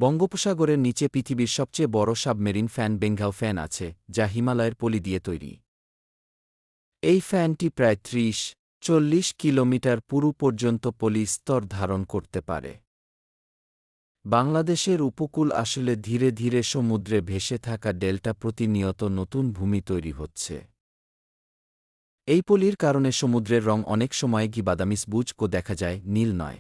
বঙ্গোপসাগরের নিচে পৃথিবীর সবচেয়ে বড় সাবমেরিন ফ্যান বেঙ্গাও ফ্যান আছে, যা হিমালয়ের পলি দিয়ে তৈরি। এই ফ্যানটি প্রায় ৩০-৪০ কিলোমিটার পুরু পর্যন্ত পলি স্তর ধারণ করতে পারে। বাংলাদেশের উপকূল আসলে ধীরে ধীরে সমুদ্রে ভেসে থাকা ডেল্টা, প্রতিনিয়ত নতুন ভূমি তৈরি হচ্ছে। এই পলির কারণে সমুদ্রের রং অনেক সময় বাদামি সবুজ দেখা যায়, নীল নয়।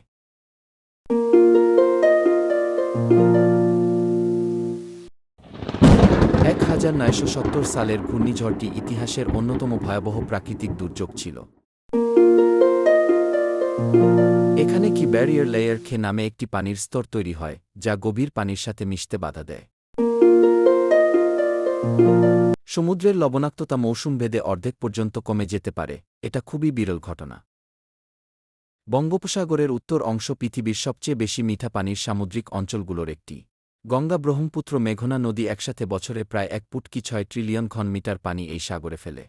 ১৯৭০ সালের ঘূর্ণিঝড়টি ইতিহাসের অন্যতম ভয়াবহ প্রাকৃতিক দুর্যোগ ছিল। এখানে ব্যারিয়ার লেয়ার নামে একটি পানির স্তর তৈরি হয়, যা গভীর পানির সাথে মিশতে বাধা দেয়। সমুদ্রের লবণাক্ততা মৌসুম ভেদে অর্ধেক পর্যন্ত কমে যেতে পারে, এটা খুবই বিরল ঘটনা। বঙ্গোপসাগরের উত্তর অংশ পৃথিবীর সবচেয়ে বেশি মিঠা পানির সামুদ্রিক অঞ্চলগুলোর একটি। গঙ্গা, ব্রহ্মপুত্র, মেঘনা নদী একসাথে বছরে প্রায় ১.৬ ট্রিলিয়ন ঘনমিটার পানি এই সাগরে ফেলে।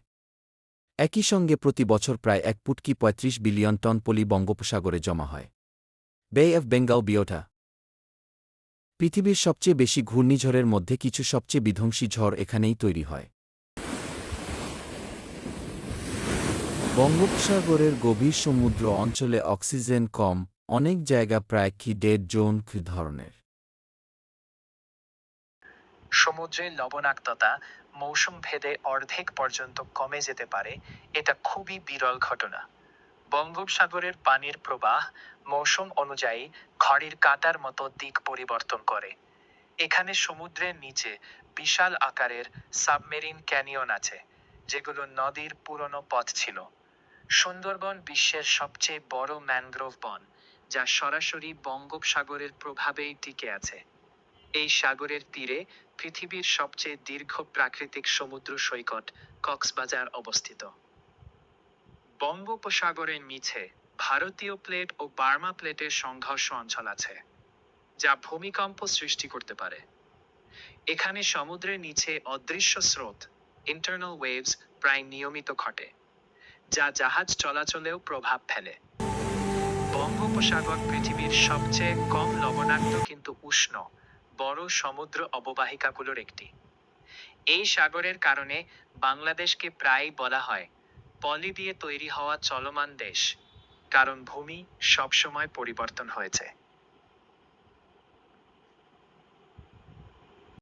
একই সঙ্গে প্রতি বছর প্রায় ১.৩৫ বিলিয়ন টন পলি বঙ্গোপসাগরে জমা হয়। বে অফ বেঙ্গল বিওটা পৃথিবীর সবচেয়ে বেশি ঘূর্ণিঝড়ের মধ্যে কিছু, সবচেয়ে বিধ্বংসী ঝড় এখানেই তৈরি হয়। বঙ্গোপসাগরের গভীর সমুদ্র অঞ্চলে অক্সিজেন কম, অনেক জায়গা প্রায় ডেড জোন ধরনের। সমুদ্রের লবণাক্ততা মৌসুম ভেদে অর্ধেক পর্যন্ত কমে যেতে পারে, এটা খুবই বিরল ঘটনা। বঙ্গোপসাগরের পানির প্রবাহ মৌসুম অনুযায়ী ঘড়ির কাঁটার মতো দিক পরিবর্তন করে। এখানে সমুদ্রের নিচে বিশাল আকারের সাবমেরিন ক্যানিয়ন আছে, যেগুলো নদীর পুরনো পথ ছিল। সুন্দরবন বিশ্বের সবচেয়ে বড় ম্যানগ্রোভ বন, যা সরাসরি বঙ্গোপসাগরের প্রভাবেই টিকে আছে। এই সাগরের তীরে পৃথিবীর সবচেয়ে দীর্ঘ প্রাকৃতিক সমুদ্র সৈকত কক্সবাজার অবস্থিত। বঙ্গোপসাগরের নিচে ভারতীয় প্লেট ও বার্মা প্লেটের সংঘর্ষ অঞ্চল আছে, যা ভূমিকম্প সৃষ্টি করতে পারে। এখানে সমুদ্রের নিচে অদৃশ্য স্রোত, ইন্টারনাল ওয়েভস, প্রায় নিয়মিত ঘটে, যা জাহাজ চলাচলেও প্রভাব ফেলে। বঙ্গোপসাগর পৃথিবীর সবচেয়ে কম লবণাক্ত কিন্তু উষ্ণ বড় সমুদ্র অববাহিকাগুলোর একটি। এই সাগরের কারণে বাংলাদেশকে প্রায়ই বলা হয় পলি দিয়ে তৈরি হওয়া চলমান দেশ, কারণ ভূমি সবসময় পরিবর্তন হয়েছে।